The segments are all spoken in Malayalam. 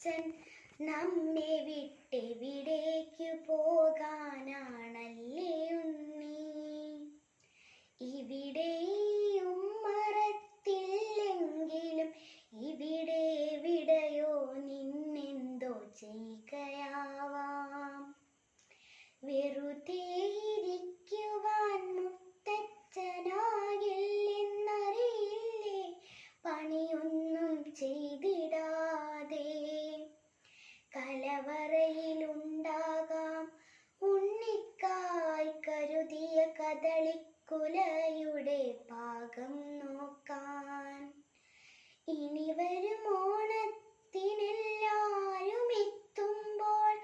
മുത്തച്ഛൻ നമ്മെ വിട്ടെവിടേക്കു പോകാനാണല്ലേ ഉണ്ണി. ഇവിടെയും മറത്തില്ലെങ്കിലും ഇവിടെ എവിടെയോ നിന്നെന്തോ ചെയ്യുകയാവാം. വെറുതെ ഇരിക്കുവാൻ മുത്തച്ഛനാകില്ലെന്നറിയില്ലേ പണിയൊന്നും ചെയ്തിടാതെ. കലവറയിലുണ്ടാകാം ഉണ്ണിക്കായി കരുതിയ കദളിക്കുലയുടെ പാകം നോക്കാൻ. ഇനി വരും ഓണത്തിനെല്ലാരും എത്തുമ്പോൾ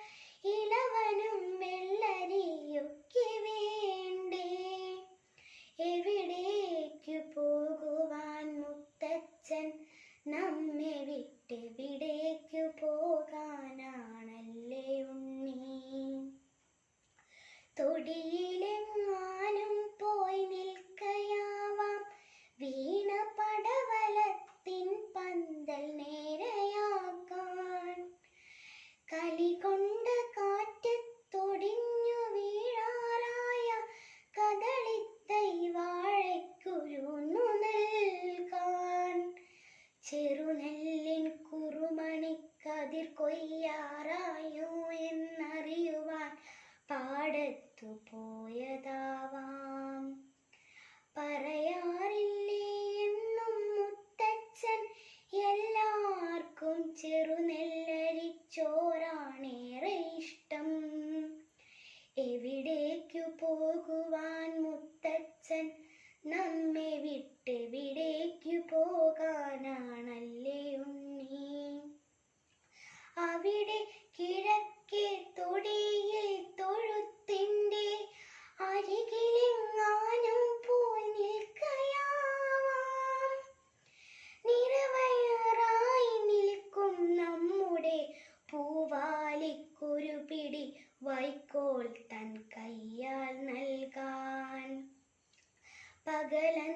ഇളവനും വെള്ളരിയൊക്കെ വേണ്ടേ. എവിടേക്കു പോകുവാൻ മുത്തച്ഛൻ നമ്മെ വിട്ടെവിടേക്കു പോകാനാണല്ലേ ഉണ്ണി. തൊടിയിലെങ്ങാനും പോയി നിൽക്കയാവാം വീണ പടവലത്തിൻ പന്തൽ നേരെയാക്കാൻ. കലികൊണ്ട് കാറ്റത്തൊടിഞ്ഞു വീഴാറായ കദളിത്തൈ വാഴയ്ക്കുരുന്നു നൽകാൻ. ചെറുനെല്ലിൻ കുറുമണിക്കതിർ കൊയ്യാറായോ എന്നറിയുവാൻ പാടത്തു പോയതാവാം. പറയാറില്ലേ എന്നും മുത്തച്ഛൻ എല്ലാവർക്കും ചെറുനെല്ലരിച്ചോറാണേറെ ഇഷ്ടം. എവിടേക്കു പോകുവാൻ മുത്തച്ഛൻ നമ്മെ വിട്ടെവിടേക്കു പോകാനാണല്ലേ ഉണ്ണി. അവിടെ കിഴക്കേ തൊടിയിൽ തൊഴുത്തിൻ്റെ അരികിലെങ്ങാനും പോയി നിൽക്കയാവാം. നിറവയറായി നിൽക്കും നമ്മുടെ പൂവാലിക്കൊരു പിടി വൈക്കോൽ തൻ കയ്യാൽ നൽകാൻ. പകലന്തിയോളം